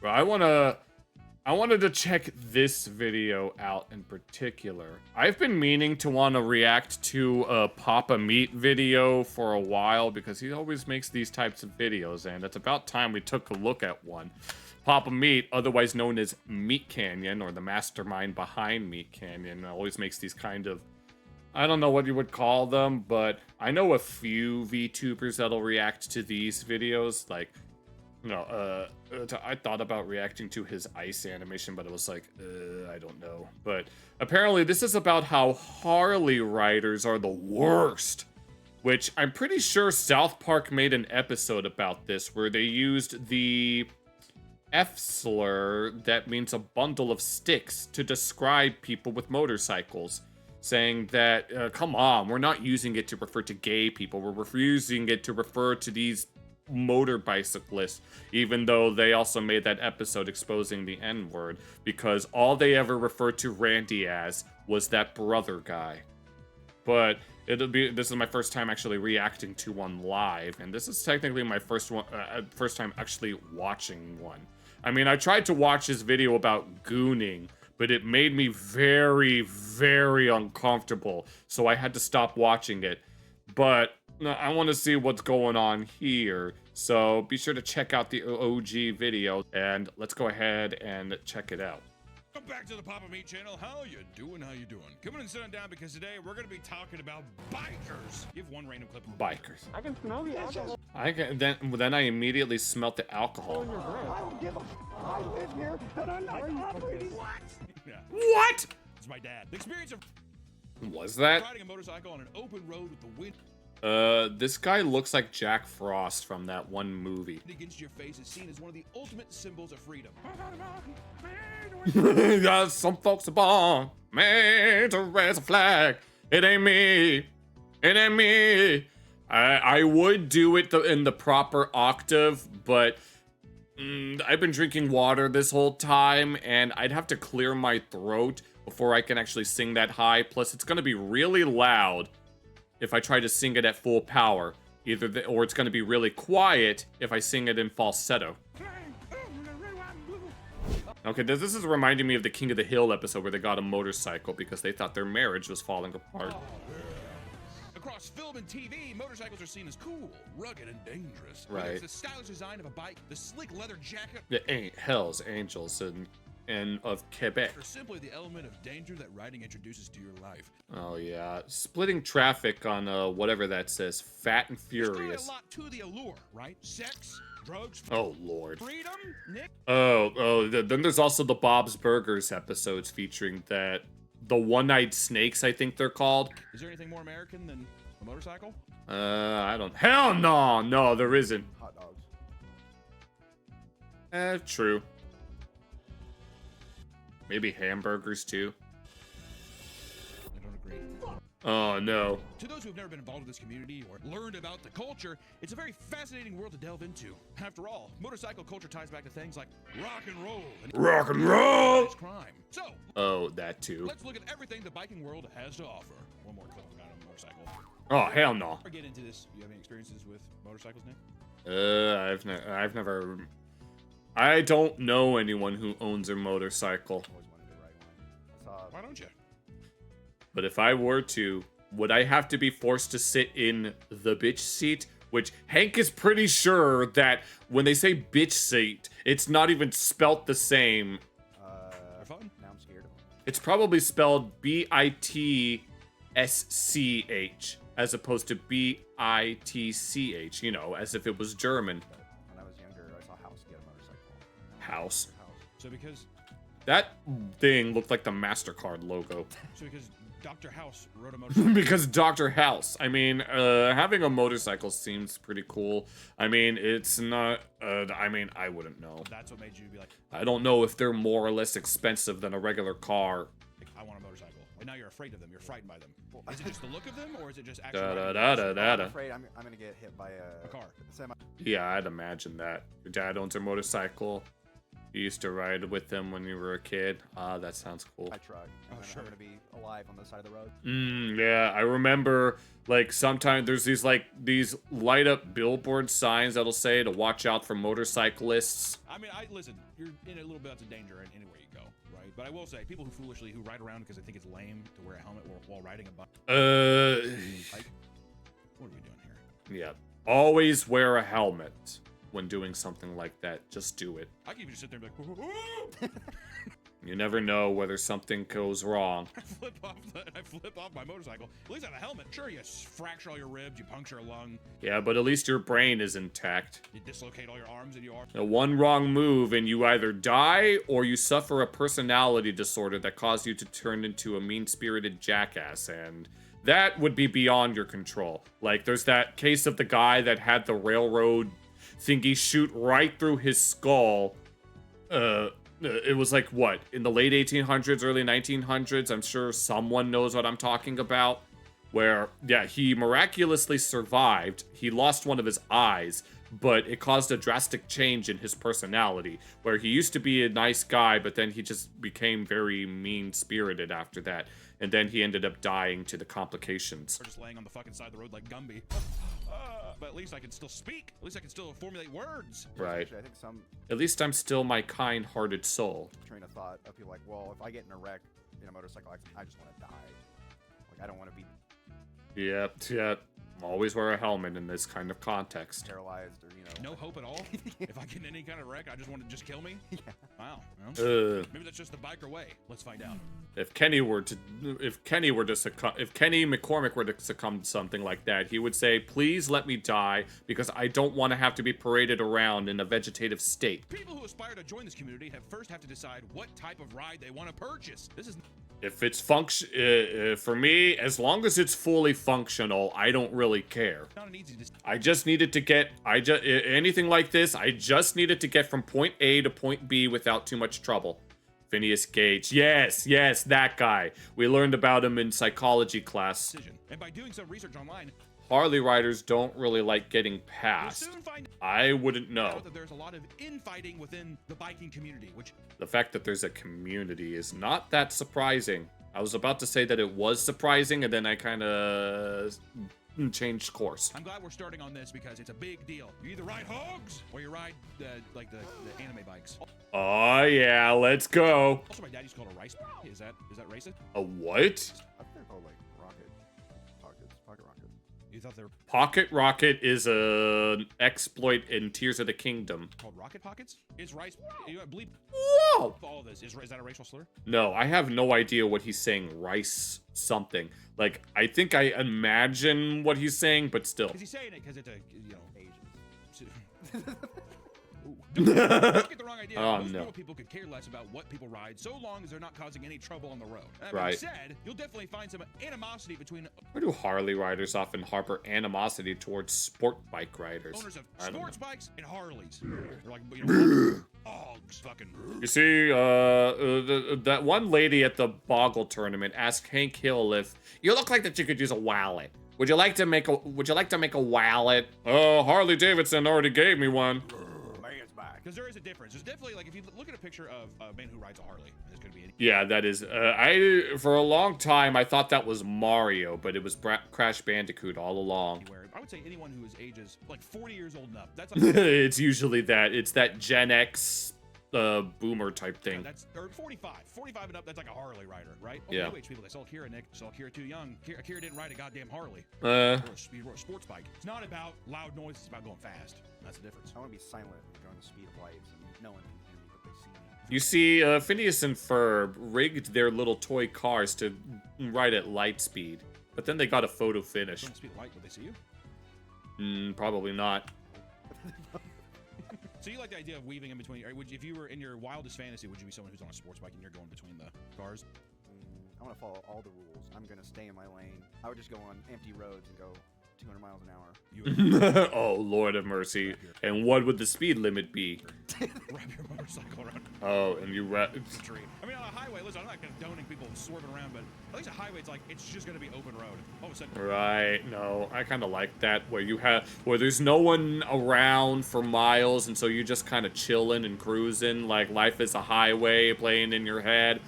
But I wanted to check this video out in particular. I've been meaning to want to react to a Papa Meat video for a while because he always makes these types of videos, and it's about time we took a look at one. Papa Meat, otherwise known as Meat Canyon, or the mastermind behind Meat Canyon, always makes these kind of, I don't know what you would call them, but I know a few VTubers that'll react to these videos, like, you know, I thought about reacting to his ice animation, but it was like, I don't know. But apparently this is about how Harley Riders are the worst, which I'm pretty sure South Park made an episode about this, where they used the F slur that means a bundle of sticks to describe people with motorcycles, saying that, come on, we're not using it to refer to gay people, we're using it to refer to these motor bicyclists, even though they also made that episode exposing the N-word, because all they ever referred to Randy as was that brother guy. But this is my first time actually reacting to one live, and this is technically my first time actually watching one. I mean, I tried to watch his video about gooning, but it made me very, very uncomfortable, so I had to stop watching it. But I want to see what's going on here, so be sure to check out the OG video, and let's go ahead and check it out. Welcome back to the Papa Meat channel. How you doing? How you doing? Come on and sit down, because today we're going to be talking about bikers. Give one random clip of Bikers. I can smell the alcohol. Then I immediately smelt the alcohol. I don't give a. I live here and I'm not operating. What? Yeah. What? It's my dad. The experience of Was that? riding a motorcycle on an open road with the wind This guy looks like Jack Frost from that one movie. against your face is seen as one of the ultimate symbols of freedom. Yeah, some folks are born made to raise a flag. It ain't me. It ain't me. I would do it in the proper octave, but I've been drinking water this whole time, and I'd have to clear my throat before I can actually sing that high. Plus, it's gonna be really loud if I try to sing it at full power. Or it's gonna be really quiet if I sing it in falsetto. Okay, this is reminding me of the King of the Hill episode where they got a motorcycle because they thought their marriage was falling apart. Across film and TV, motorcycles are seen as cool, rugged, and dangerous. Right. Whether it's the stylish design of a bike, the slick leather jacket, The Hells Angels and of Quebec. or simply the element of danger that riding introduces to your life. Oh yeah, splitting traffic on whatever that says, Fat and There's clearly Furious. a lot to the allure, right? Sex, drugs, Oh lord. freedom, Nick. Then there's also the Bob's Burgers episodes featuring the one-eyed snakes, I think they're called. Is there anything more American than a motorcycle? I don't. Hell no, no, there isn't. Hot dogs. True. Maybe hamburgers too. I don't agree. Oh no. To those who have never been involved in this community or learned about the culture, it's a very fascinating world to delve into. After all, motorcycle culture ties back to things like rock and roll and Rock and roll. crime. So, Oh, that too. let's look at everything the biking world has to offer. One more clip about a motorcycle. Oh hell no. Before we get into this, do you have any experiences with motorcycles, Nick? I've never. I don't know anyone who owns a motorcycle. Always wanted to ride one. I saw. Why don't you? But if I were to, would I have to be forced to sit in the bitch seat? Which Hank is pretty sure that when they say bitch seat, it's not even spelt the same. For fun? Now I'm scared of them. It's probably spelled BITSCH as opposed to BITCH, you know, as if it was German. But when I was younger, I saw House get a motorcycle. House. So because That thing looked like the MasterCard logo. Dr. House rode a motorcycle. Because Dr. House. I mean, having a motorcycle seems pretty cool. I mean, it's not, I wouldn't know. That's what made you be like, I don't know if they're more or less expensive than a regular car. I want a motorcycle. And now you're afraid of them. You're frightened by them. Is it just the look of them, or is it just actually I'm afraid I'm gonna get hit by a car? Semi. Yeah, I'd imagine that. Your dad owns a motorcycle. You used to ride with them when you were a kid. Ah, that sounds cool. I tried. Oh, And then sure. I'm gonna be alive on the side of the road. Yeah, I remember, like, sometimes there's these, like, these light-up billboard signs that'll say to watch out for motorcyclists. I mean, listen, you're in a little bit of danger anywhere you go, right? But I will say, people who ride around because they think it's lame to wear a helmet while riding a bike. What are we doing here? Yeah. Always wear a helmet when doing something like that. Just do it. I can even just sit there and be like, You never know whether something goes wrong. I flip off my motorcycle. At least I have a helmet. Sure, you fracture all your ribs, you puncture a lung, Yeah, but at least your brain is intact. you dislocate all your arms and your arms. One wrong move and you either die or you suffer a personality disorder that caused you to turn into a mean-spirited jackass, and that would be beyond your control. Like, there's that case of the guy that had the railroad thingy shoot right through his skull. It was like, what, in the late 1800s, early 1900s? I'm sure someone knows what I'm talking about. Where, yeah, he miraculously survived. He lost one of his eyes, but it caused a drastic change in his personality. Where he used to be a nice guy, but then he just became very mean-spirited after that. And then he ended up dying to the complications. Or just laying on the fucking side of the road like Gumby. But at least I can still speak. At least I can still formulate words. Right. Actually, I think some At least I'm still my kind-hearted soul. train of thought of people like, well, if I get in a wreck in a motorcycle accident, I just want to die. Like, I don't want to be Yep. Always wear a helmet in this kind of context. paralyzed or, No hope at all? If I get in any kind of wreck, I just want to just kill me? Yeah. Wow. Well, Uh, maybe that's just the biker way. Let's find out. if Kenny McCormick were to succumb to something like that, he would say, "Please let me die because I don't want to have to be paraded around in a vegetative state." People who aspire to join this community first have to decide what type of ride they want to purchase. This is If it's for me, as long as it's fully functional, I don't really care. not an easy decision. I just needed to get, anything like this, I just needed to get from point A to point B without too much trouble. Phineas Gage. Yes, that guy. We learned about him in psychology class. And by doing some research online, Harley Riders don't really like getting you'll past. soon find I wouldn't know. out that there's a lot of infighting within the biking community, which The fact that there's a community is not that surprising. I was about to say that it was surprising, and then I kind of changed course. I'm glad we're starting on this because it's a big deal. You either ride hogs or you ride like the anime bikes. Oh yeah, let's go. Also, my dad used to call it a rice. Is that racist? A what? I think they're called like pocket rockets. You thought they were Pocket Rocket is an exploit in Tears of the Kingdom. called rocket pockets? Is rice? You believe Whoa! all of this? Is that a racial slur? No, I have no idea what he's saying. Rice something. Like, I think I imagine what he's saying, but still. Is he saying it because it's a Asians. Don't get the wrong idea. Oh, Most no. normal people could care less about what people ride, so long as they're not causing any trouble on the road. That being Right. said, you'll definitely find some animosity between Why do Harley Riders often harbor animosity towards sport bike riders? owners of I don't sports know. bikes and Harleys. They're like, dogs, fucking. You see, that one lady at the Boggle tournament asked Hank Hill if you look like that you could use a wallet. Would you like to make a wallet? Oh, Harley Davidson already gave me one. Man's back. Because there is a difference. There's definitely, like, if you look at a picture of a man who rides a Harley, there's going to be any. Yeah, that is. For a long time I thought that was Mario, but it was Crash Bandicoot all along. Anywhere. I would say anyone who is ages like 40 years old and up. That's like, It's usually that. It's that Gen X boomer type thing. that's or 45 and up. That's like a Harley rider, right? Oh, Yeah. New age people. They saw Kira, Nick. Saw Kira too young. Kira didn't ride a goddamn Harley. Uh, Or a sports bike. It's not about loud noise. It's about going fast. That's the difference. I want to be silent and going the speed of light, and no one can hear me, but they see me. You see, Phineas and Ferb rigged their little toy cars to ride at light speed, but then they got a photo finish. Going the speed of light. Would they see you? Probably not. So you like the idea of weaving in between? Or if you were in your wildest fantasy, would you be someone who's on a sports bike and you're going between the cars? I want to follow all the rules. I'm going to stay in my lane. I would just go on empty roads and go 200 miles an hour. You would Oh, Lord of mercy. And what would the speed limit be? wrap your motorcycle around. Oh, and you Street. I mean, on a highway, listen, I'm not condoning people swerving around, but at least a highway, it's just gonna be open road. All of a sudden. Right, no, I kind of like that, where there's no one around for miles, and so you just kind of chilling and cruising, like life is a highway playing in your head.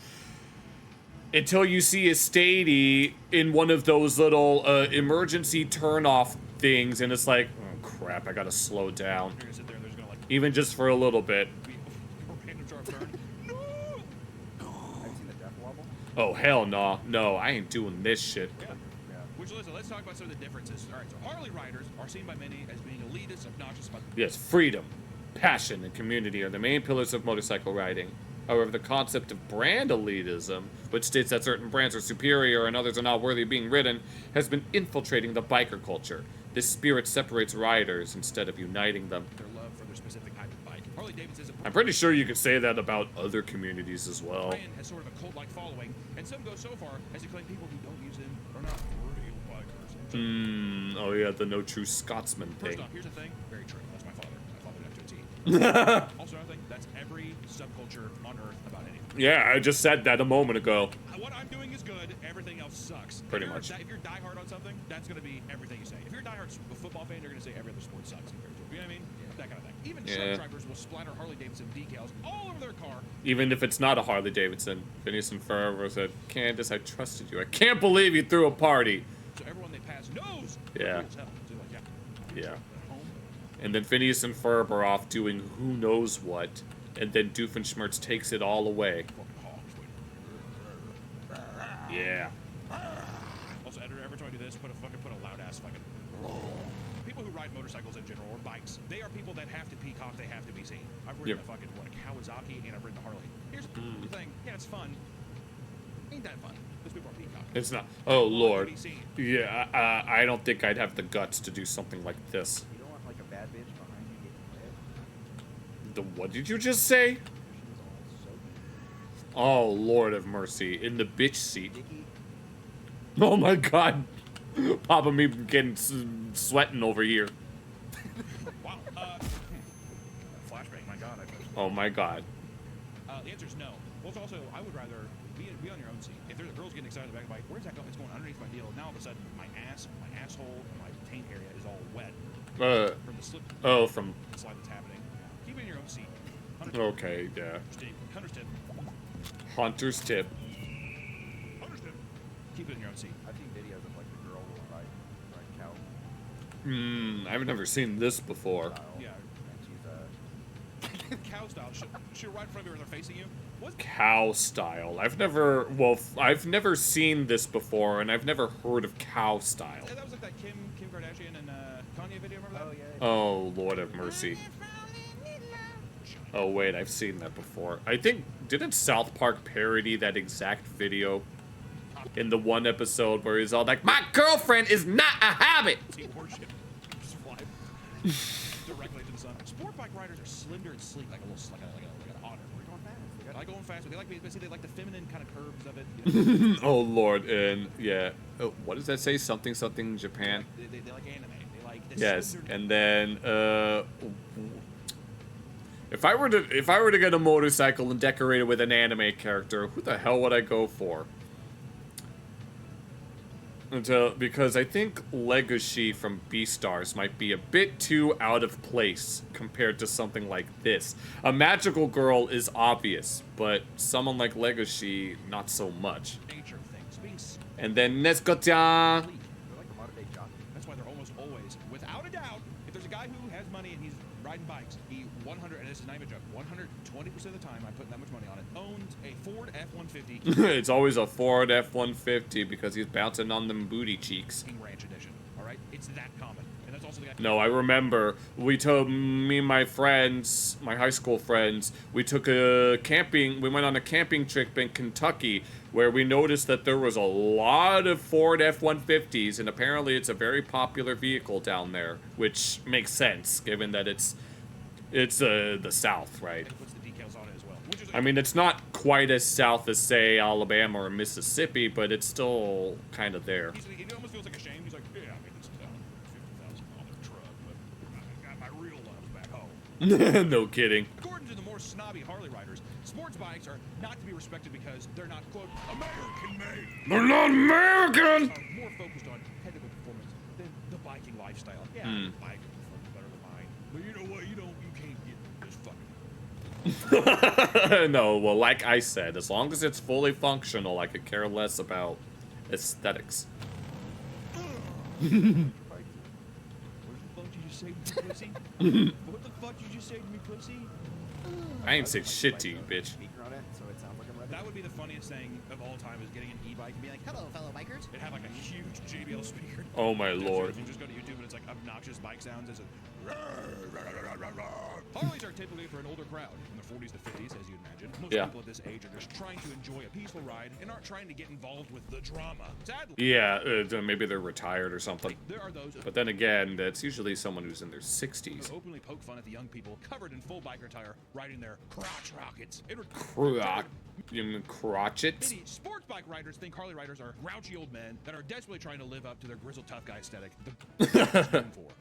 Until you see a Stady in one of those little emergency turn-off things, and it's like, oh crap, I gotta slow down. You're gonna sit there and there's gonna like Even just for a little bit. be a random sharp turn. No! Have you seen the death wobble? Oh, hell no. No, I ain't doing this shit. Yeah. Which, listen, let's talk about some of the differences. All right, so Harley Riders are seen by many as being elitist, obnoxious, but Yes, freedom, passion, and community are the main pillars of motorcycle riding. However, the concept of brand elitism, which states that certain brands are superior and others are not worthy of being ridden, has been infiltrating the biker culture. This spirit separates riders instead of uniting them. their love for their specific type of bike. Harley Davidson's I'm pretty sure you could say that about other communities as well. brand has sort of a cult-like following, and some go so far as to claim people who don't use him are not real bikers. Oh yeah, the no true Scotsman First thing. off, here's the thing. Very true. That's my father. My father left to a T. Also, another thing. That's every subculture on Earth about anything. Yeah, I just said that a moment ago. What I'm doing is good. Everything else sucks. Pretty If you're- much. If you're diehard on something, that's going to be everything you say. If you're a diehard football fan, you're going to say every other sport sucks compared to it. You know what I mean? That kind of thing. Even Yeah. truck drivers will splatter Harley Davidson decals all over their car. Even if it's not a Harley Davidson. Phineas and Ferb said, Candace, I trusted you. I can't believe you threw a party. So everyone they pass knows. Yeah. Cool as hell. So like, yeah. Yeah. At home. And then Phineas and Ferb are off doing who knows what. And then Doofenshmirtz takes it all away. Fucking hogs. Wait. Yeah. Also, editor, every time I do this, put a loud ass fucking. People who ride motorcycles in general or bikes, they are people that have to peacock. They have to be seen. I've ridden Yep. a fucking Kawasaki and I've ridden a Harley. Here's the thing. Yeah, it's fun. Ain't that fun? Those people are peacock. It's not. Oh, Lord. Be seen. Yeah, I don't think I'd have the guts to do something like this. You don't want like a bad bitch behind you getting red. What did you just say? She was all soaking. Oh, Lord of mercy. In the bitch seat. Dicky. Oh my god. Papa me getting sweating over here. Wow. Flashbang. My God. Oh my god. The answer is no. Well, it's also, I would rather be on your own seat. If there's a girl's getting excited about the bike, where's that going? It's going underneath my deal. Now all of a sudden, my asshole, and my taint area is all wet from the slip From... slide that's happening. Keep it in your own seat. Okay, yeah. Hunter's tip. Hunter's tip. Hunter's tip. Keep it in your own seat. I've seen videos of like the girl will ride cow I've never seen this before. style. Yeah. And she's Cow style. She'll ride in front of you when they're facing you. What? Cow style. I've never seen this before, and I've never heard of cow style. That was like that Kim Kardashian and Kanye video. Remember that? Oh yeah. Oh, Lord have mercy. Oh, wait, I've seen that before. I think, didn't South Park parody that exact video? In the one episode where he's all like, my girlfriend is not a habit! See horseshit. Just fly directly to the sun. Sport bike riders are slender and sleek, like an otter. We're going fast. They I got like going fast, but they like the feminine kind of curves of it. You know? Oh, Lord, and yeah. Oh, what does that say? Something, Japan? They like anime. They like this. Yes, and then, if I were to get a motorcycle and decorate it with an anime character, who the hell would I go for? Because I think Legacy from Beastars might be a bit too out of place compared to something like this. A magical girl is obvious, but someone like Legacy, not so much. Nature of things. Being And then Nescota. They're like the modern day jockey. That's why they're almost always, without a doubt, if there's a guy who has money and he's riding bikes, he 100, and this is not even a joke, 120% of the time, I put that much money on it, owns a Ford F-150 It's always a Ford F-150 because he's bouncing on them booty cheeks. King Ranch Edition. All right, it's that common, and that's also the guy. No, I remember. Me and my friends, my high school friends, we went on a camping trip in Kentucky where we noticed that there was a lot of Ford F-150s, and apparently it's a very popular vehicle down there, which makes sense given that it's the South, right? And he puts the decals on it as well. Which is I mean, it's not quite as south as, say, Alabama or Mississippi, but it's still kind of there. it almost feels like a shame. He's like, yeah, I made this $50,000 truck, but I got my real loves back home. No kidding. According to the more knobby Harley Riders, sports bikes are not to be respected because they're not, quote, American-made. They're not American! Are more focused on technical performance than the biking lifestyle. Yeah, bike performs better than mine. But you know what? You can't get this fucking. No, well, like I said, as long as it's fully functional, I could care less about aesthetics. What the fuck did you say to me, pussy? What the fuck did you say to me, pussy? I ain't say shit to you, bitch. Speaker on it, so it sounds like I'm ready. That would be the funniest thing of all time is getting an e-bike and be like, hello, fellow bikers. It had like a huge JBL speaker. Oh my lord. You just go to YouTube and it's like obnoxious bike sounds. It's a Harleys are typically for an older crowd in their 40s to 50s, as you'd imagine. Most people at this age are just trying to enjoy a peaceful ride and aren't trying to get involved with the drama. Sadly, Yeah, maybe they're retired or something. there are those But then again, that's usually someone who's in their 60s. who openly poke fun at the young people covered in full biker attire riding their crotch rockets. You mean crotchets? Many sports bike riders think Harley Riders are grouchy old men that are desperately trying to live up to their grizzled tough guy aesthetic.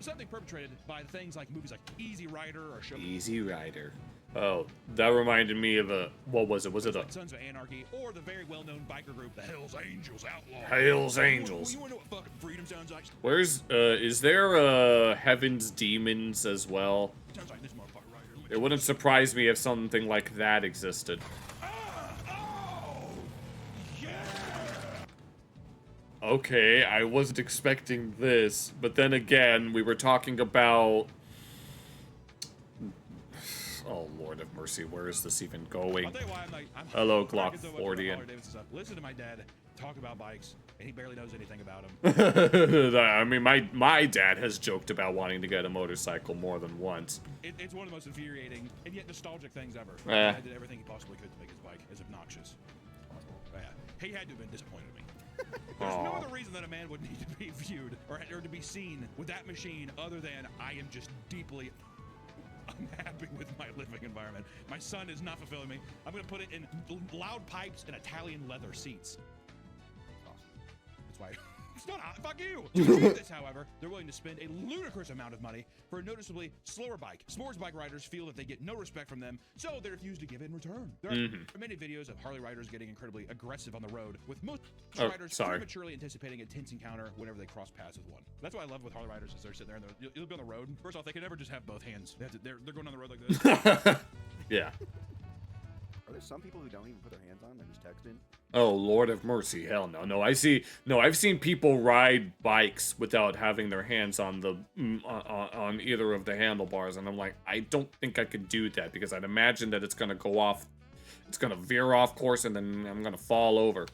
Something perpetrated by things like movies like Easy Rider or show Easy Rider. Oh, that reminded me of a, what was it? Was it a Sons of Anarchy or the very well-known biker group, the Hells Angels Outlaw. Hells Angels? You wanna know what fucking freedom sounds like? Where's, is there, Heaven's Demons as well? Sounds like this motherfucker right here. It wouldn't surprise me if something like that existed. Okay, I wasn't expecting this, but then again, we were talking about... Oh, Lord of mercy, where is this even going? I'll tell you why I'm Hello, cracking Glock so much 40. about Harley-Davidson stuff. Listen to my dad talk about bikes, and he barely knows anything about them. I mean, my dad has joked about wanting to get a motorcycle more than once. It's one of the most infuriating and yet nostalgic things ever. Yeah. He did everything he possibly could to make his bike as obnoxious. Yeah. He had to have been disappointed in me. There's no other reason that a man would need to be viewed or to be seen with that machine other than I am just deeply unhappy with my living environment. My son is not fulfilling me. I'm going to put it in loud pipes and Italian leather seats. That's why. It's not hot. Fuck you. To achieve this, however, they're willing to spend a ludicrous amount of money for a noticeably slower bike. Sports bike riders feel that they get no respect from them, so they refuse to give it in return. There are many videos of Harley riders getting incredibly aggressive on the road, with most riders prematurely anticipating a tense encounter whenever they cross paths with one. That's what I love with Harley riders is they're sitting there and you'll be on the road. First off, they can never just have both hands. They're going on the road like this. Yeah. Are there some people who don't even put their hands on? They're just texting. Oh, Lord of mercy, hell no. No, I've seen people ride bikes without having their hands on the on either of the handlebars, and I'm like, I don't think I could do that because I'd imagine that it's gonna go off, it's gonna veer off course, and then I'm gonna fall over.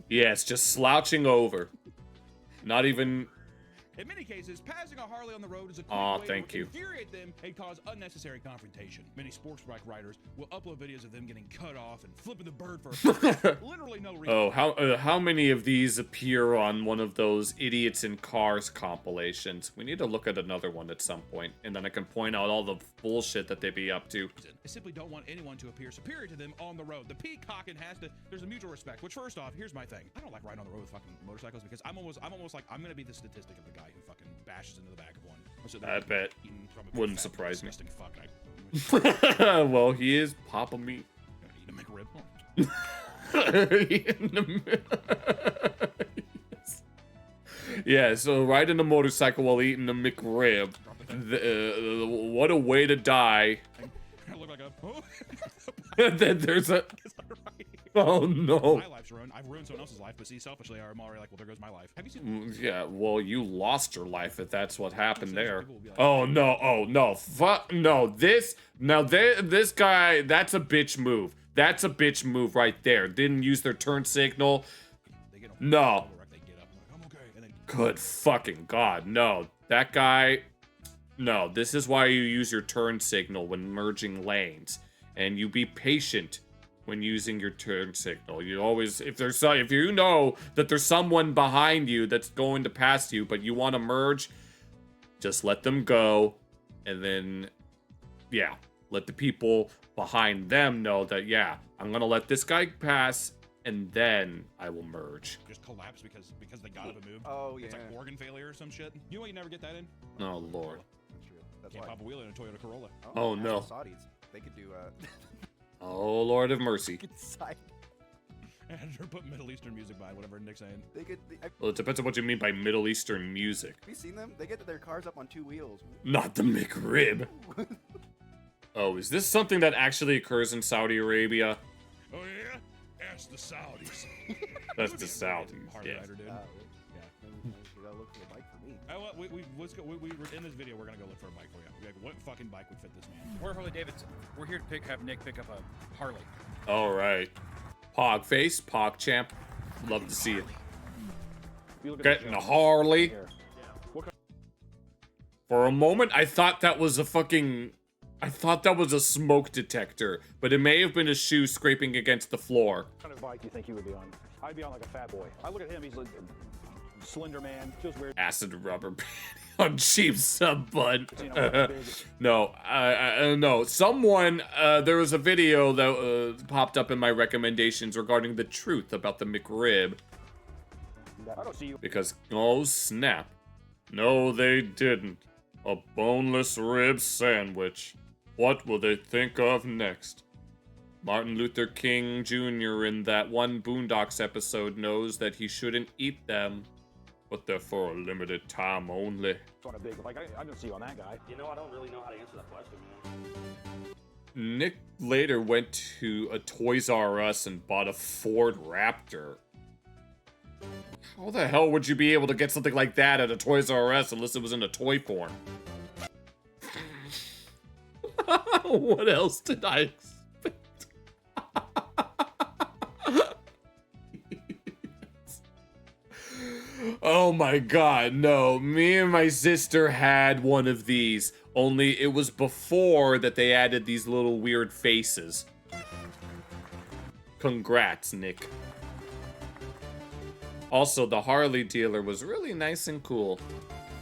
Yes, just slouching over. Not even. In many cases, passing a Harley on the road is a quick way to infuriate them and cause unnecessary confrontation. Many sports bike riders will upload videos of them getting cut off and flipping the bird for literally no reason. Oh, how many of these appear on one of those Idiots in Cars compilations? We need to look at another one at some point, and then I can point out all the bullshit that they be up to. I simply don't want anyone to appear superior to them on the road. The peacocking has to, there's a mutual respect, which first off, here's my thing. I don't like riding on the road with fucking motorcycles because I'm almost like, I'm going to be the statistic of the guy who fucking bashes into the back of one. I bet. Wouldn't surprise me. Fuck. Well, he is Papa Meat. Eat a McRib. Yes. Yeah, so riding a motorcycle while eating a McRib. What a way to die. I look like a... Then there's a... Oh no. My life's ruined. I've ruined someone else's life, but see, selfishly, I'm already like, well, there goes my life. Have you seen... Yeah, well, you lost your life if that's what happened there. Oh no, fuck, no, this guy, that's a bitch move. That's a bitch move right there. Didn't use their turn signal. No. Good fucking God, no. That guy, no, this is why you use your turn signal when merging lanes. And you be patient when using your turn signal. You always, if you know that there's someone behind you that's going to pass you, but you want to merge, just let them go, and then, yeah, let the people behind them know that, yeah, I'm gonna let this guy pass, and then I will merge. Just collapse because they got up and moved. Oh yeah. It's like organ failure or some shit. You know why you never get that in? Oh Lord. That's Can't why. pop a wheel in a Toyota Corolla. Oh, ask no. the Saudis. They could do Oh, Lord of mercy. side. And they're putting Middle Eastern music by, whatever Nick's saying. They could. Well, it depends on what you mean by Middle Eastern music. Have you seen them? They get their cars up on 2 wheels. Not the McRib. Oh, is this something that actually occurs in Saudi Arabia? Oh yeah? Ask the Saudis. That's the Saudis, Harley yeah. Rider, dude. You gotta look for a bike for me. Let's go. We in this video, we're gonna go look for a bike for you. Like, what fucking bike would fit this man? We're Harley Davidson. We're here to have Nick pick up a Harley. All right. Pog face, Pog champ. Love to see it. Getting a Harley. For a moment, I thought that was a fucking... I thought that was a smoke detector, but it may have been a shoe scraping against the floor. What kind of bike do you think you would be on? I'd be on like a fat boy. I look at him, he's like a slender man, feels weird. Acid rubber band on cheap sub bud. You know, big. No. Someone, there was a video that popped up in my recommendations regarding the truth about the McRib. I don't see you. Because, oh snap. No, they didn't. A boneless rib sandwich. What will they think of next? Martin Luther King Jr. in that one Boondocks episode knows that he shouldn't eat them, but they're for a limited time only. On a big, like, I don't see you on that guy. You know, I don't really know how to answer that question, man. Nick later went to a Toys R Us and bought a Ford Raptor. How the hell would you be able to get something like that at a Toys R Us unless it was in a toy form? What else did I expect? Oh my god, no. Me and my sister had one of these, only it was before that they added these little weird faces. Congrats, Nick. Also, the Harley dealer was really nice and cool.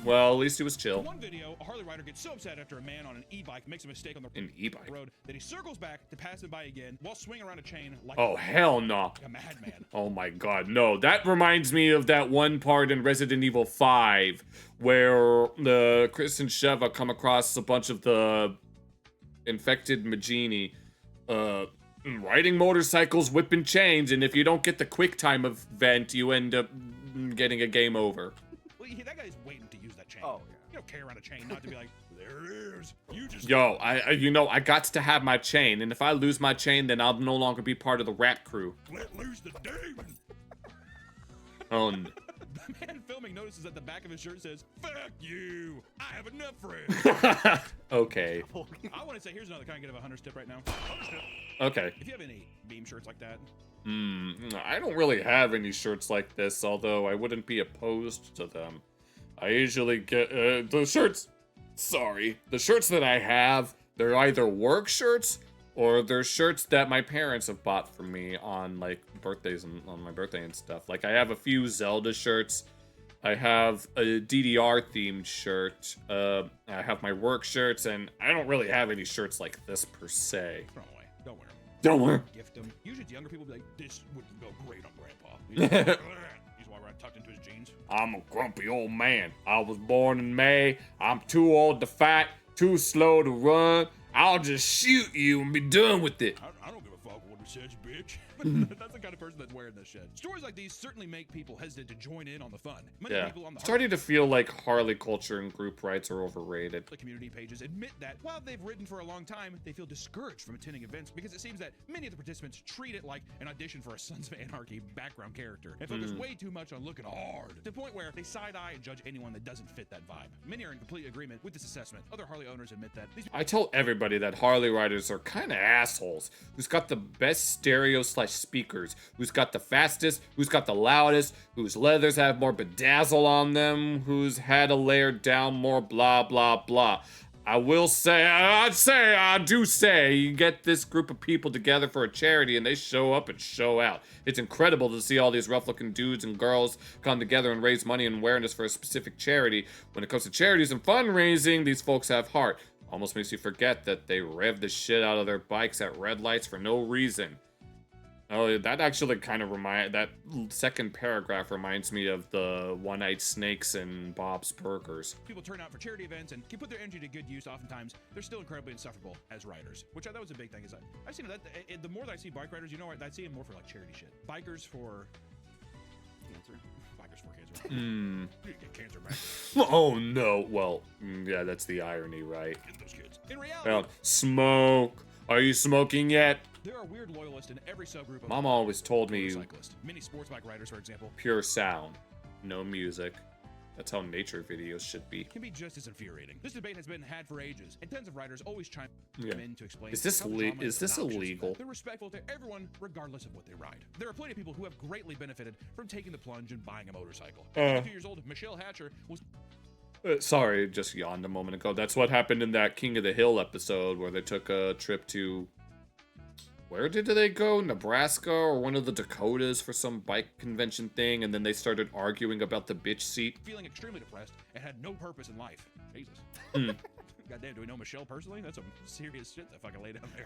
Well, at least he was In chill. one video, a Harley Rider gets so upset after a man on an e-bike makes a mistake on the An e-bike? road that he circles back to pass him by again while swinging around a chain like Oh, hell no. a madman. Oh my god, no. That reminds me of that one part in Resident Evil 5 where Chris and Sheva come across a bunch of the infected Magini riding motorcycles, whipping chains, and if you don't get the quick time event, you end up getting a game over. Well, that guy's waiting to use that chain. Oh, yeah. You don't carry around a chain not to be like, there it is. You just Yo, I got to have my chain, and if I lose my chain, then I'll no longer be part of the rap crew. let loose the demon. Oh, The man filming notices that the back of his shirt says, "Fuck you! I have enough friends." okay. I want to say, here's another kind of a hunter's tip right now. Okay. If you have any beam shirts like that, I don't really have any shirts like this, although I wouldn't be opposed to them. I usually get, the shirts that I have, they're either work shirts, or they're shirts that my parents have bought for me on, like, birthdays and on my birthday and stuff. Like, I have a few Zelda shirts. I have a DDR-themed shirt. I have my work shirts, and I don't really have any shirts like this, per se. throw them away. Don't wear them. Don't worry. Gift them. Usually, the younger people be like, "This would go great on Grandpa." He's walking around tucked into his jeans. I'm a grumpy old man. I was born in May. I'm too old to fight, too slow to run. I'll just shoot you and be done with it. I don't give a fuck what it says, bitch. That's the kind of person that's wearing this shit. Stories like these certainly make people hesitant to join in on the fun. Many Yeah. people on the Starting to feel like Harley culture and group rights are overrated. The community pages admit that while they've ridden for a long time, they feel discouraged from attending events because it seems that many of the participants treat it like an audition for a Sons of Anarchy background character and focus way too much on looking hard to the point where they side-eye and judge anyone that doesn't fit that vibe. Many are in complete agreement with this assessment. Other Harley owners admit that these I tell everybody that Harley Riders are kind of assholes. Who's got the best stereo/speakers? Who's got the fastest? Who's got the loudest? Whose leathers have more bedazzle on them? Who's had a layer down more blah blah blah. I will say, I do say, you get this group of people together for a charity and they show up and show out. It's incredible to see all these rough-looking dudes and girls come together and raise money and awareness for a specific charity. When it comes to charities and fundraising, these folks have heart. Almost makes you forget that they rev the shit out of their bikes at red lights for no reason. Oh, that actually kind of that second paragraph reminds me of the one-eyed snakes and Bob's Burgers. People turn out for charity events and can put their energy to good use. Oftentimes, they're still incredibly insufferable as riders, which that was a big thing. Is I've seen that the more that I see bike riders, you know, I see them more for like charity shit. Bikers for Cancer. bikers for cancer. Hmm. You get cancer back. Oh no. Well, yeah, that's the irony, right? Get those kids. In reality, Well, smoke. Are you smoking yet? there are weird loyalists in every subgroup of Mom always told me motorcyclists. Many sports bike riders, for example, pure sound, no music. That's how nature videos should be. can be just as infuriating. This debate has been had for ages, and tons of riders always chime Yeah. in to explain. Is this how the drama is this obnoxious. illegal? They're respectful to everyone, regardless of what they ride. There are plenty of people who have greatly benefited from taking the plunge and buying a motorcycle. 2 years old, Michelle Hatcher was Sorry, just yawned a moment ago. That's what happened in that King of the Hill episode where they took a trip to... Where did they go? Nebraska or one of the Dakotas for some bike convention thing, and then they started arguing about the bitch seat. feeling extremely depressed and had no purpose in life. Jesus. Hmm. Goddamn, do we know Michelle personally? That's some serious shit that fucking laid down there.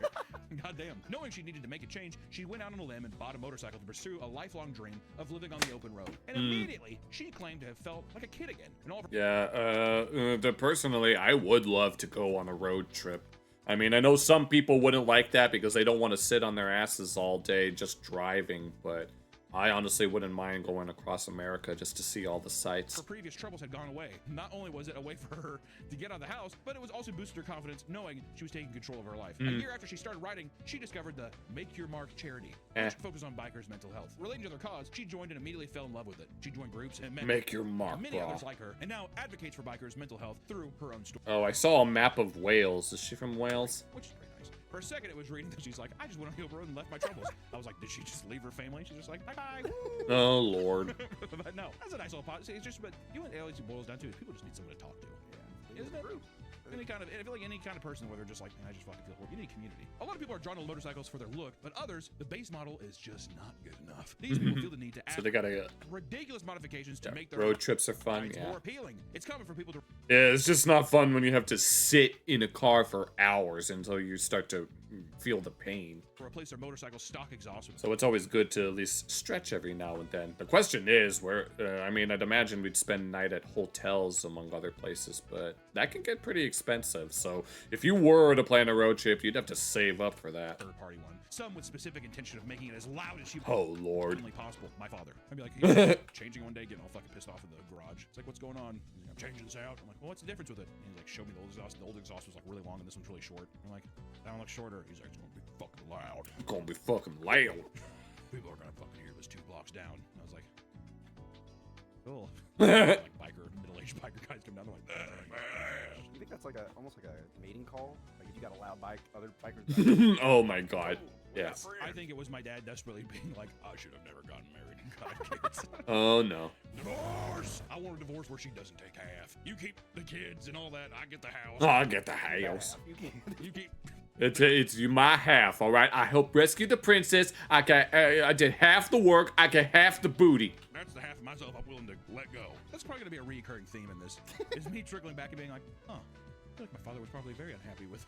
Goddamn. Knowing she needed to make a change, she went out on a limb and bought a motorcycle to pursue a lifelong dream of living on the open road. And immediately, she claimed to have felt like a kid again. And all of her Yeah, personally, I would love to go on a road trip. I mean, I know some people wouldn't like that because they don't want to sit on their asses all day just driving, but I honestly wouldn't mind going across America just to see all the sights. her previous troubles had gone away. Not only was it a way for her to get out of the house, but it was also boosted her confidence knowing she was taking control of her life. A year after she started riding, she discovered the Make Your Mark charity, which focused on bikers' mental health. Relating to their cause, she joined and immediately fell in love with it. She joined groups and met Make your mark, many bro. others like her, and now advocates for bikers' mental health through her own story. Oh, I saw a map of Wales. Is she from Wales? Which is pretty nice. For a second, it was reading that she's like, I just went on the open road and left my troubles. I was like, did she just leave her family? She's just like, bye-bye. Oh, Lord. But no, that's a nice little pot. It's just, but you know what it always boils down to is people just need someone to talk to. Yeah. Isn't it? Any kind of, I feel like any kind of person where they're just like, man, I just fucking feel horrible. You need community. A lot of people are drawn to motorcycles for their look, but others, the base model is just not good enough. These people feel the need to add So they gotta... ridiculous modifications to make their road trips are fun, rides yeah. more appealing. It's common for people to Yeah, it's just not fun when you have to sit in a car for hours until you start to feel the pain. replace their motorcycle stock exhaust with So it's always good to at least stretch every now and then. The question is, where, I mean, I'd imagine we'd spend night at hotels among other places, but that can get pretty expensive. So if you were to plan a road trip, you'd have to save up for that. third-party one. Some with specific intention of making it as loud as Oh, Lord. humanly possible. My father. I'd be like, he's changing one day, getting all fucking pissed off in the garage. It's like, what's going on? He's like, I'm changing this out. I'm like, well, what's the difference with it? And he's like, show me the old exhaust. The old exhaust was like really long and this one's really short. I'm like, that one looks shorter. He's like, it's gonna be fucking loud. It's gonna be fucking loud. People are gonna fucking hear this 2 blocks down. And I was like, cool. Like biker, middle-aged biker guys come down. They're like, You think that's like almost like a mating call? Like if you got a loud bike, other bikers. Oh my god. Yes. I think it was my dad desperately being like, I should have never gotten married and got kids. Oh no. Divorce! I want a divorce where she doesn't take half. You keep the kids and all that. I get the house. Oh, I get the house. You can't. You keep. It's my half, all right. I helped rescue the princess. I did half the work. I get half the booty. That's the half of myself I'm willing to let go. That's probably gonna be a recurring theme in this. Is me trickling back and being like, huh. I feel like my father was probably very unhappy with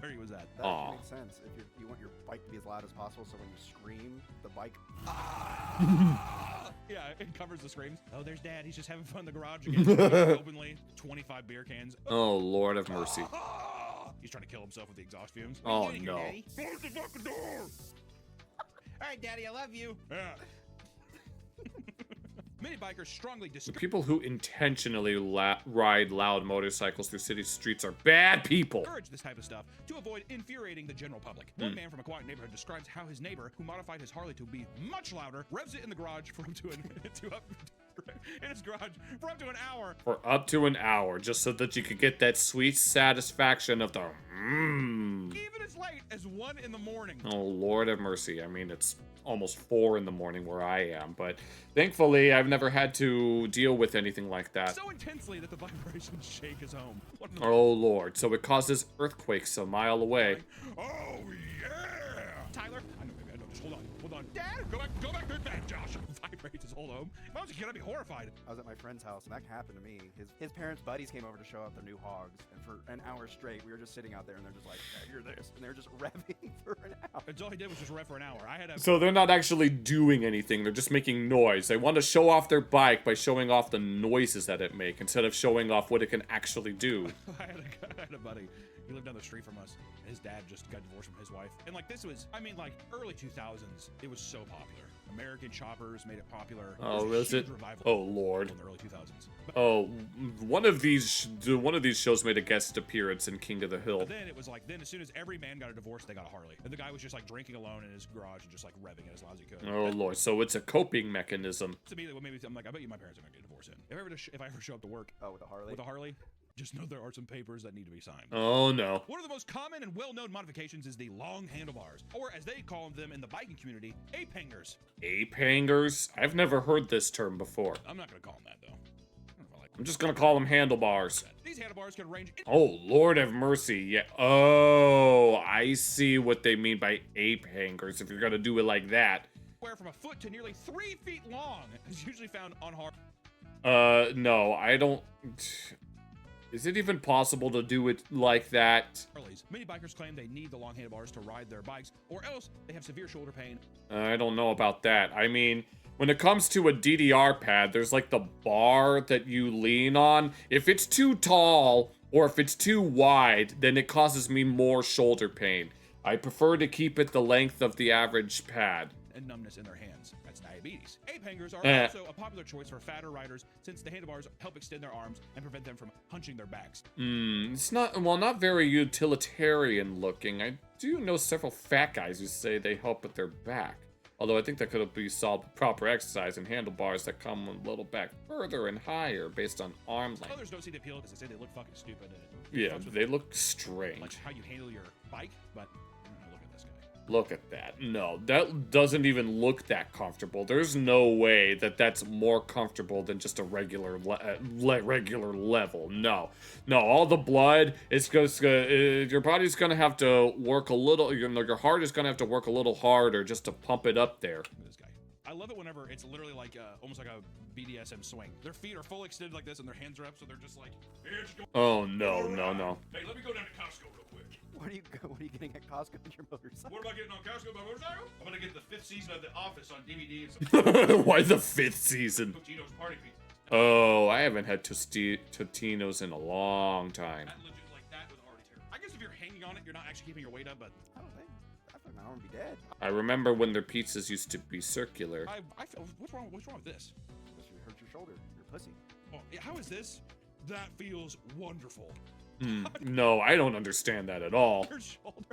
where he was at. That Aw. makes sense. If you want your bike to be as loud as possible, so when you scream, the bike. Yeah, it covers the screams. Oh, there's Dad. He's just having fun in the garage again. Openly, 25 beer cans. Oh, Lord have mercy. He's trying to kill himself with the exhaust fumes. Oh, What are you doing here, no. Daddy? Close the fucking door! All right, Daddy, I love you. Yeah. Many bikers strongly The discourage people who intentionally ride loud motorcycles through city streets are bad people. this type of stuff to avoid infuriating the general public. One man from a quiet neighborhood describes how his neighbor, who modified his Harley to be much louder, revs it in the garage for up to in his garage for up to an hour. For up to an hour, just so that you could get that sweet satisfaction of the Even as late as 1 in the morning. Oh, Lord have mercy. I mean, it's almost 4 in the morning where I am, but thankfully I've never had to deal with anything like that. So intensely that the vibrations shake his home. What in the Oh, Lord. So it causes earthquakes a mile away. Oh yeah! Tyler, I know, just hold on. Dad, go back to bed, Josh. raised his whole home. If I was a kid, I'd be horrified. I was at my friend's house, and that happened to me. His parents' buddies came over to show off their new hogs, and for an hour straight, we were just sitting out there, and they're just like, "Yeah, you're this," and they're just revving for an hour. And all he did was just rev for an hour. I had a So they're not actually doing anything. They're just making noise. They want to show off their bike by showing off the noises that it makes instead of showing off what it can actually do. I had a buddy. He lived down the street from us. His dad just got divorced from his wife. And like this was, I mean, like early 2000s, it was so popular. American choppers made it popular. Oh, There was is a it? huge revival Oh, Lord. in the early 2000s. But Oh, one of these shows made a guest appearance in King of the Hill. then it was like, then as soon as every man got a divorce, they got a Harley. And the guy was just like drinking alone in his garage and just like revving it as loud as he could. Oh, Lord. So it's a coping mechanism. To me, what made me, I'm like, I bet you my parents are gonna get a divorce in. If I ever show up to work Oh, with a Harley. with a Harley, just know there are some papers that need to be signed. Oh, no. One of the most common and well-known modifications is the long handlebars, or as they call them in the biking community, ape hangers. Ape hangers? I've never heard this term before. I'm not gonna call them that though. I don't know if I like I'm just gonna call them handlebars. that. These handlebars can range Oh, Lord have mercy. Yeah. Oh, I see what they mean by ape hangers if you're gonna do it like that. anywhere from a foot to nearly 3 feet long. It's usually found on No, I don't... Is it even possible to do it like that? Harleys. Many bikers claim they need the long handlebars to ride their bikes, or else they have severe shoulder pain. I don't know about that. I mean, when it comes to a DDR pad, there's like the bar that you lean on. If it's too tall or if it's too wide, then it causes me more shoulder pain. I prefer to keep it the length of the average pad. And numbness in their hands. That's diabetes. Ape hangers are Eh. also a popular choice for fatter riders since the handlebars help extend their arms and prevent them from hunching their backs. It's not, well, not very utilitarian looking. I do know several fat guys who say they help with their back. Although I think that could be solved with proper exercise and handlebars that come a little back further and higher based on arm length. Others don't see the appeal because they say they look fucking stupid. And it Yeah, fucks with, they look like strange. how you handle your bike, but look at this guy. Look at that. No, that doesn't even look that comfortable. There's no way that that's more comfortable than just a regular regular level. No. No, all the blood is just your body's going to have to work a little, your heart is going to have to work a little harder just to pump it up there. Look at this guy. I love it whenever it's literally like almost like a BDSM swing. Their feet are fully extended like this and their hands are up, so they're just like, "Here, just go." Oh, no, no, no. Hey, let me go down to Costco real quick. What are you getting at Costco with your motorcycle? What am I getting on Costco by motorcycle? I'm gonna get the 5th season of The Office on DVD and some Why the 5th season? Totino's party pizza. Oh, I haven't had Totino's in a long time. That legit like that was already terrible. I guess if you're hanging on it, you're not actually keeping your weight up, but I don't think. I think my arm would be dead. I remember when their pizzas used to be circular. I feel what's wrong with this? Because you hurt your shoulder. Your pussy. Oh, yeah, how is this? That feels wonderful. No, I don't understand that at all. Your shoulder.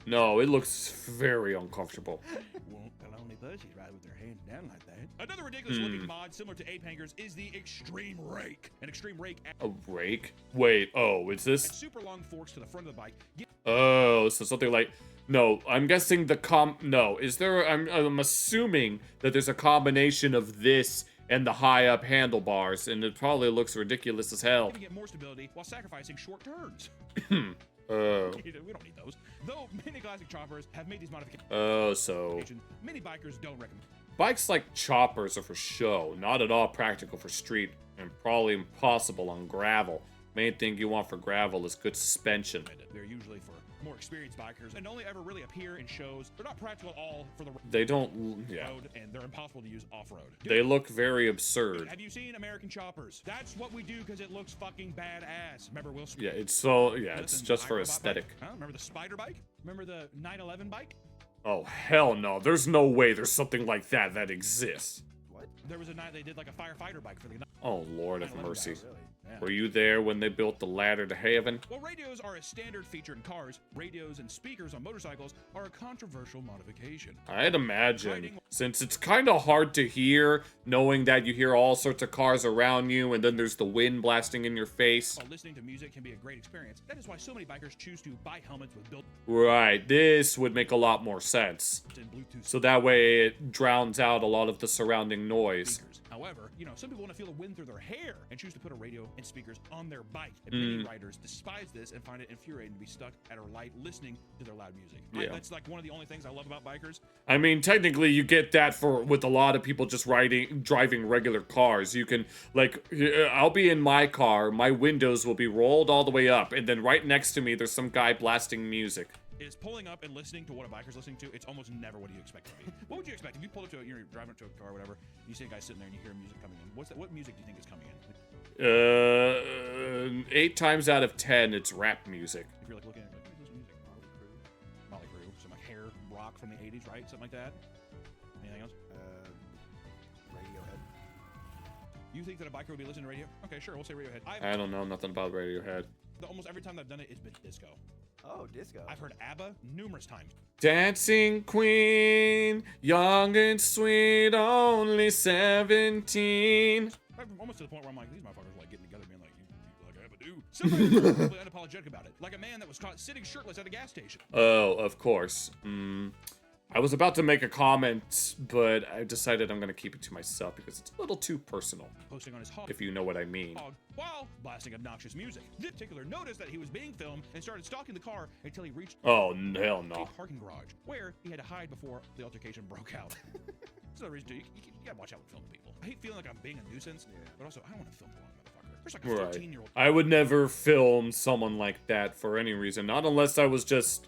No, it looks very uncomfortable. Won't the lonely pussies ride with their hands down like that? Another ridiculous looking mod similar to ape hangers is the extreme rake. An extreme rake A rake? Wait, oh, is adds this? super long forks to the front of the bike. Oh, so something like... No, I'm guessing No, is there... I'm assuming that there's a combination of this and the high-up handlebars, and it probably looks ridiculous as hell. Giving it more stability while sacrificing short turns. Oh. We don't need those. Though many classic choppers have made these modifications, Oh, so... many bikers don't recommend. Bikes like choppers are for show, not at all practical for street, and probably impossible on gravel. Main thing you want for gravel is good suspension. They're usually for more experienced bikers and only ever really appear in shows. They're not practical at all for the They don't... Yeah. road, and they're impossible to use off-road. They look very absurd. Have you seen American choppers? That's what we do because it looks fucking badass. Remember Will Smith? Yeah, it's so... Yeah, it's Listen, just for iRobot aesthetic. bike? Huh? Remember the spider bike? Remember the 911 bike? Oh, hell no. There's no way there's something like that that exists. What? There was a night they did like a firefighter bike for the Oh, Lord have 9/11 mercy. guys, really. Yeah. Were you there when they built the ladder to heaven? While radios are a standard feature in cars, radios and speakers on motorcycles are a controversial modification. I'd imagine, since it's kind of hard to hear, knowing that you hear all sorts of cars around you and then there's the wind blasting in your face. While listening to music can be a great experience, that is why so many bikers choose to buy helmets with built-in Right, this would make a lot more sense. Bluetooth So that way it drowns out a lot of the surrounding noise. speakers. However, you know, some people want to feel the wind through their hair and choose to put a radio and speakers on their bike. And many riders despise this and find it infuriating to be stuck at a light listening to their loud music. That's like one of the only things I love about bikers. I mean, technically, you get that with a lot of people just driving regular cars. You can, like, I'll be in my car, my windows will be rolled all the way up, and then right next to me, there's some guy blasting music. Is pulling up and listening to what a biker's listening to, it's almost never what you expect it to be. What would you expect? If you pulled up to you're driving up to a car or whatever, you see a guy sitting there and you hear music coming in. What music do you think is coming in? 8 times out of 10, it's rap music. If you're like looking at it, like, who's this music? Molly Crew. Some like hair rock from the 80s, right? Something like that. Anything else? Radiohead. You think that a biker would be listening to radio? Okay, sure, we'll say Radiohead. I don't know nothing about Radiohead. Almost every time I've done it, it's been disco. Oh, disco. I've heard ABBA numerous times. Dancing queen, young and sweet, only 17. Almost to the point where I'm like, these motherfuckers are like getting together being like, you like ABBA do. Somebody was completely unapologetic about it. Like a man that was caught sitting shirtless at a gas station. Oh, of course. I was about to make a comment, but I decided I'm going to keep it to myself because it's a little too personal. Posting on his hog, If you know what I mean. while blasting obnoxious music. This particular noticed that he was being filmed and started stalking the car until he reached Oh, hell no. a parking garage where he had to hide before the altercation broke out. That's another reason you gotta watch out with filming people. I hate feeling like I'm being a nuisance, but also I don't want to film the wrong motherfucker. There's like a 14-year-old. I would never film someone like that for any reason. Not unless I was just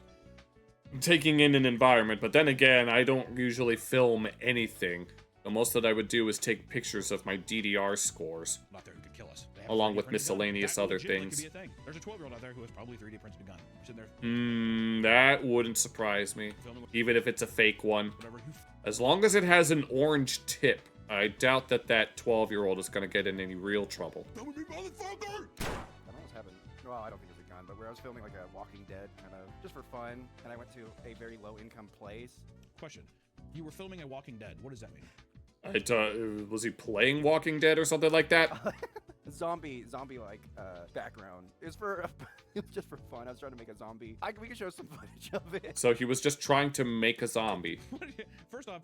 taking in an environment. But then again, I don't usually film anything. The most that I would do is take pictures of my DDR scores. Out there who could kill us. They have Along 3D with printed miscellaneous gun. That other legitimately things. could be a thing. There's a 12-year-old out there who has probably 3D printed a gun. Sitting there That wouldn't surprise me. filming Even if it's a fake one. whatever. As long as it has an orange tip, I doubt that 12-year-old is going to get in any real trouble. That would be motherfucker! That almost happened. Well, I don't think it was a gun, but where I was filming like a Walking Dead kind of just for fun, and I went to a very low-income place. Question. You were filming a Walking Dead. What does that mean? Was he playing Walking Dead or something like that? zombie like background. It was for it was just for fun. I was trying to make a zombie. We can show some footage of it. So he was just trying to make a zombie. First off,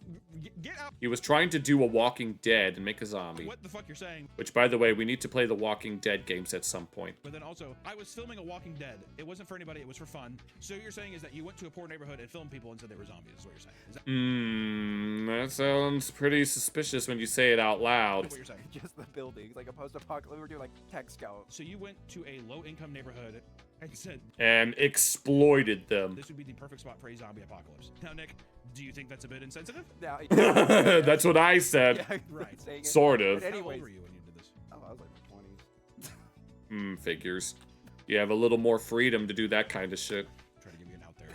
get out. He was trying to do a Walking Dead and make a zombie. What the fuck you're saying? Which, by the way, we need to play the Walking Dead games at some point. But then also, I was filming a Walking Dead. It wasn't for anybody. It was for fun. So what you're saying is that you went to a poor neighborhood and filmed people and said they were zombies. Is what you're saying? Is that That sounds pretty suspicious when you say it out loud. what you're saying? Just the buildings, like a post-apocalypse. We were doing like tech scout. So you went to a low-income neighborhood and said And exploited them. this would be the perfect spot for a zombie apocalypse. Now, Nick, do you think that's a bit insensitive? Now, That's what I said. yeah, Right. saying it. Sort of. But How old anyways, were you when you did this? oh, I was like 20s. Figures. You have a little more freedom to do that kind of shit. Try to give you an out there.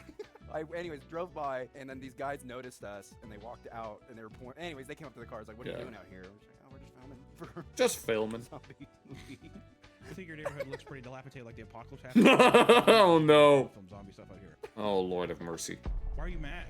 I anyways drove by, and then these guys noticed us, and they walked out, and they were pointing. Anyways, they came up to the car. I was like, "What are you Yeah. doing out here?" I was like, "Oh, we're just filming for Just filming. a zombie movie." I think your neighborhood looks pretty dilapidated, like the apocalypse happened. Oh no. Film zombie stuff out here. Oh Lord have mercy. Why are you mad?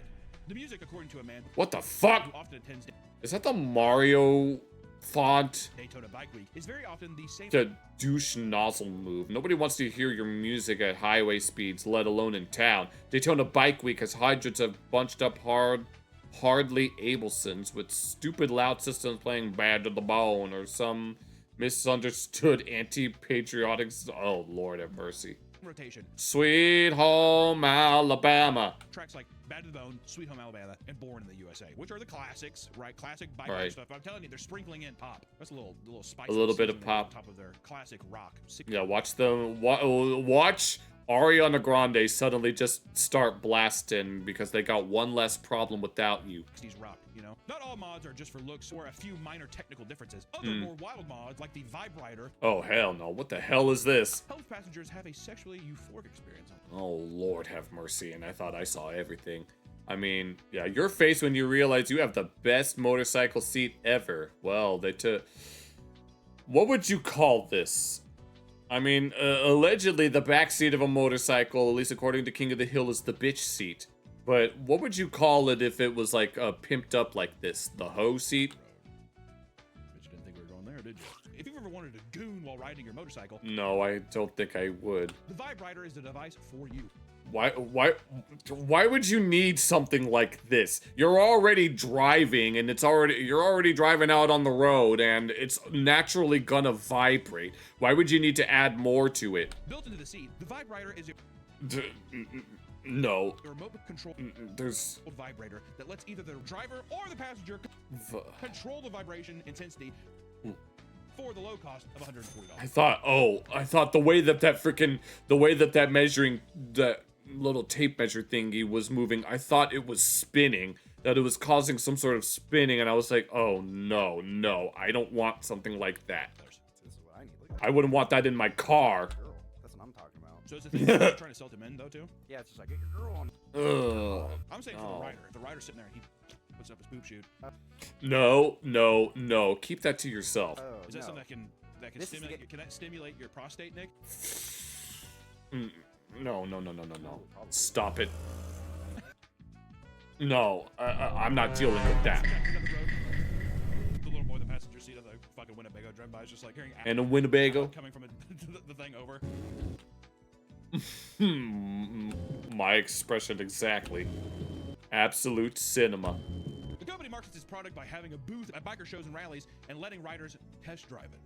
The music, according to a man What the fuck? who often attends Is that the Mario font? Daytona Bike Week, is very often the same. The douche nozzle move. Nobody wants to hear your music at highway speeds, let alone in town. Daytona Bike Week has hundreds of bunched up hardly Abelsons with stupid loud systems playing Bad to the Bone or some misunderstood anti-patriotic. Oh Lord have mercy. rotation. Sweet Home Alabama. Tracks like Bad to the Bone, Sweet Home Alabama, and Born in the USA, which are the classics, right? Classic bike Right. stuff. I'm telling you, they're sprinkling in pop. That's a little spice. A little bit of seasoning pop. on top of their classic rock. Yeah, watch them. Watch Ariana Grande suddenly just start blasting because they got one less problem without you. 60s rock, you know? Not all mods are just for looks or a few minor technical differences. Other more wild mods, like the Vibe Rider, Oh hell no! What the hell is this? help passengers have a sexually euphoric experience. Oh Lord have mercy! And I thought I saw everything. I mean, yeah, your face when you realize you have the best motorcycle seat ever. Well, they took. What would you call this? I mean, allegedly the back seat of a motorcycle, at least according to King of the Hill, is the bitch seat. But what would you call it if it was like pimped up like this? The hoe seat? But you didn't think we were going there, did you? If you've ever wanted to goon while riding your motorcycle, No, I don't think I would. the Vibe Rider is the device for you. Why would you need something like this? You're already driving, and you're already driving out on the road, and it's naturally gonna vibrate. Why would you need to add more to it? Built into the seat, the vibrator is No. a remote control There's vibrator that lets either the driver or the passenger control the vibration intensity for the low cost of $140. I thought the way that little tape measure thingy was moving, I thought it was spinning, that it was causing some sort of spinning, and I was like, oh no, I don't want something like that. This is what I need. Look at I wouldn't want that in my car. that girl. That's what I'm talking about. So is the thing you're trying to sell to men though too? Yeah, it's just like, get your girl on. Ugh. I'm saying for No. the rider. If the rider's sitting there and he puts up his boob shoot, No. Keep that to yourself. Oh, is that no. something that can This is stimulate? Can that stimulate your prostate, Nick? No. Stop it. No, I'm not dealing with that. The little boy in the passenger seat of the fucking Winnebago driven by is just like hearing And a Winnebago? coming from the thing over. My expression exactly. Absolute cinema. The company markets its product by having a booth at biker shows and rallies and letting riders test drive it.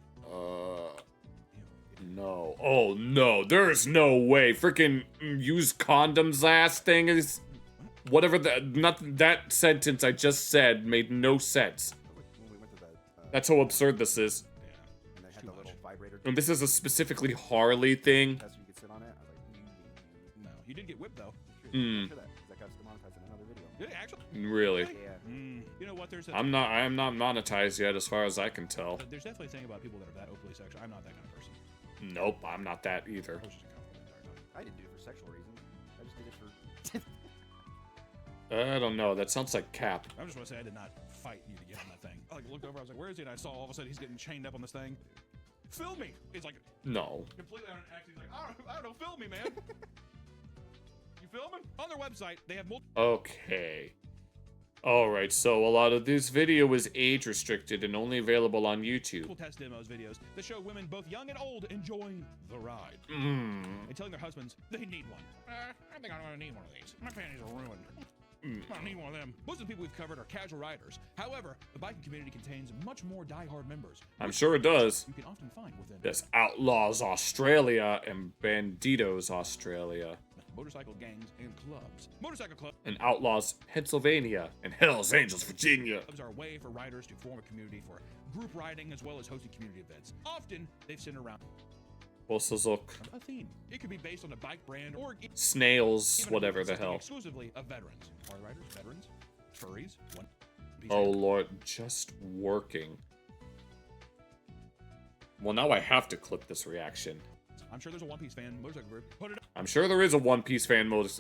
No. Oh, no. There's no way. Freaking use condoms ass thing is... Whatever that sentence I just said made no sense. When we went to that, That's how absurd this is. Yeah. and they had the little vibrator And this is a specifically Harley thing. test, you could sit on it. I was like, No, you did get whipped though. sure that got demonetized in another video. Did it actually? Really. Yeah. You know what? There's a, I am not monetized yet as far as I can tell. there's definitely a thing about people that are that openly sexual. I'm not that kind of person. Nope, I'm not that either. I was just uncomfortable the entire time. I didn't do it for sexual reasons. I just did it for. I don't know. That sounds like cap. I just want to say I did not fight you to get on that thing. I looked over. I was like, "Where is he?" And I saw all of a sudden he's getting chained up on this thing. Film me. He's like No. completely out of act. He's like, I don't know. Film me, man. You filming? On their website, they have multiple. Okay. Alright, so a lot of this video is age restricted and only available on YouTube. Test demos videos that show women both young and old enjoying the ride Mm. and telling their husbands they need one. I think I'm gonna need one of these. My panties are ruined. I don't need one of them. Most of the people we've covered are casual riders. However, the biking community contains much more die-hard members. I'm sure it does. You can often find within There's Outlaws Australia and Banditos Australia. motorcycle gangs and clubs. Motorcycle clubs And Outlaws Pennsylvania and Hells Angels Virginia. are a way for riders to form a community for group riding as well as hosting community events. Often, they've centered around Posozok. a theme. It could be based on a bike brand or Snails, even whatever the consisting hell. exclusively of veterans. Harley Riders, veterans, furries, one piece. Oh lord, just working. Well, now I have to click this reaction. I'm sure there's a One Piece fan motorcycle group. Put it up. I'm sure there is a One Piece fan mode.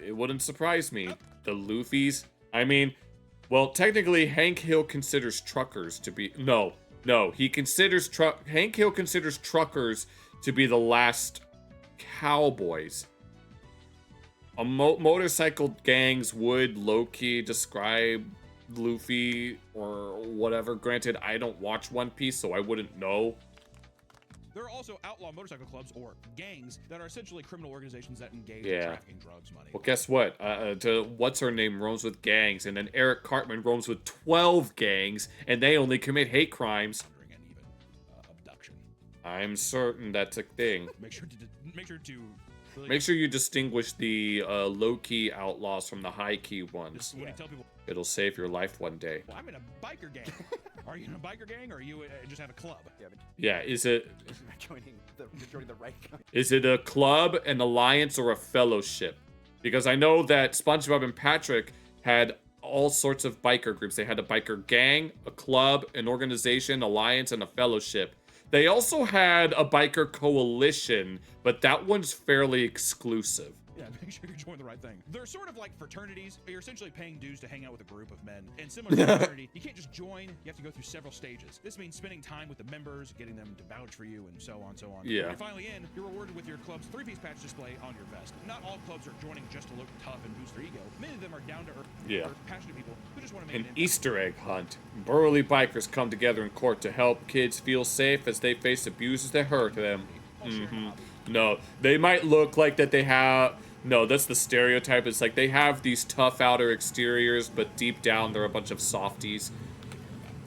It wouldn't surprise me. The Luffy's. I mean, well, technically, Hank Hill considers truckers to be... No. Hank Hill considers truckers to be the last cowboys. Motorcycle gangs would low-key describe Luffy or whatever. Granted, I don't watch One Piece, so I wouldn't know. There are also outlaw motorcycle clubs or gangs that are essentially criminal organizations that engage Yeah. in trafficking drugs, money. Well, guess what? What's her name roams with gangs, and then Eric Cartman roams with 12 gangs, and they only commit hate crimes. Laundering and even abduction. I'm certain that's a thing. Make sure to really Make sure you distinguish the low-key outlaws from the high-key ones. just when you tell people, It'll save your life one day. well, I'm in a biker gang. Are you in a biker gang, or are you just have a club? Yeah, but Yeah, is it you're joining the right guy. is it a club, an alliance, or a fellowship? Because I know that SpongeBob and Patrick had all sorts of biker groups. They had a biker gang, a club, an organization, alliance, and a fellowship. They also had a biker coalition, but that one's fairly exclusive. Yeah, make sure you're joining the right thing. They're sort of like fraternities. You're essentially paying dues to hang out with a group of men. And similar to a fraternity, you can't just join. You have to go through several stages. This means spending time with the members, getting them to vouch for you, and so on, so on. Yeah. When you're finally in, you're rewarded with your club's three-piece patch display on your vest. Not all clubs are joining just to look tough and boost their ego. Many of them are down-to-earth, Yeah. passionate people who just want to make An an impact. Easter egg hunt. Burly bikers come together in court to help kids feel safe as they face abusers that hurt them. All sharing a hobby. No, they might look like that they have No, that's the stereotype. It's like they have these tough outer exteriors, but deep down they're a bunch of softies.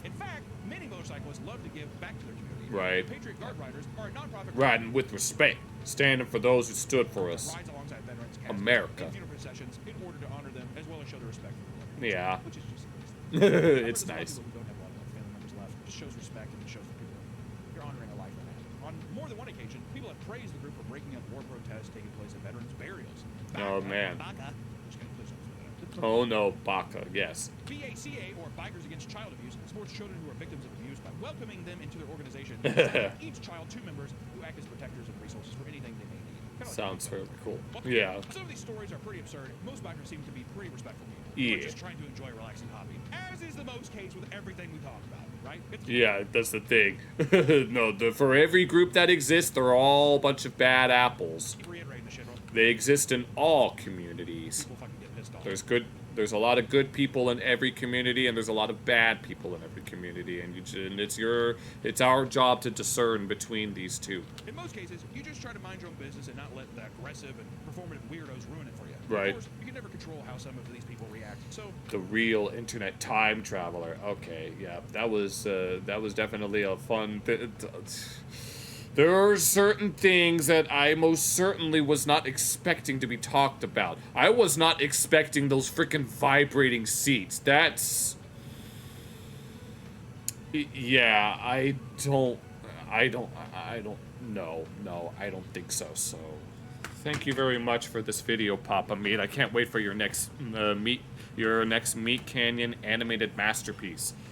In fact, many motorcyclists love to give back to their community. Right. Patriot Guard Riders are a nonprofit Riding with respect, standing for those who stood for us. rides alongside veterans cast America. in funeral processions in order to honor them as well as show their respect for them. Yeah. Which is just It's There's a lot of nice. people who don't have a lot of family members left. It just shows respect and it shows that people you're honoring a life that happened. On more than one occasion, people have praised the group for breaking up war protests taking place at veterans' burials. Oh, man. Baka. Just kidding, please don't say that. Oh no, Baka, yes. BACA, or Bikers Against Child Abuse, supports children who are victims of abuse by welcoming them into their organization. Each child 2 members who act as protectors of resources for anything they may need. Kinda like Sounds Fiverr. fairly cool. Well, Yeah. Some of these stories are pretty absurd. Most bikers seem to be pretty respectful people. Yeah. We're just trying to enjoy a relaxing hobby, as is the most case with everything we talk about, right? It's Yeah, that's the thing. No, for every group that exists, they're all a bunch of bad apples. keep reiterating the shit, bro. They exist in all communities. People fucking get pissed off. There's a lot of good people in every community, and there's a lot of bad people in every community, and it's our job to discern between these two. In most cases, you just try to mind your own business and not let the aggressive and performative weirdos ruin it for you. Right. Of course, you can never control how some of these people react. So, The real internet time traveler. Okay, yeah, that was definitely a fun. There are certain things that I most certainly was not expecting to be talked about. I was not expecting those freaking vibrating seats. That's... Yeah, I don't think so, thank you very much for this video, Papa Meat. I can't wait for your next Meat Canyon animated masterpiece.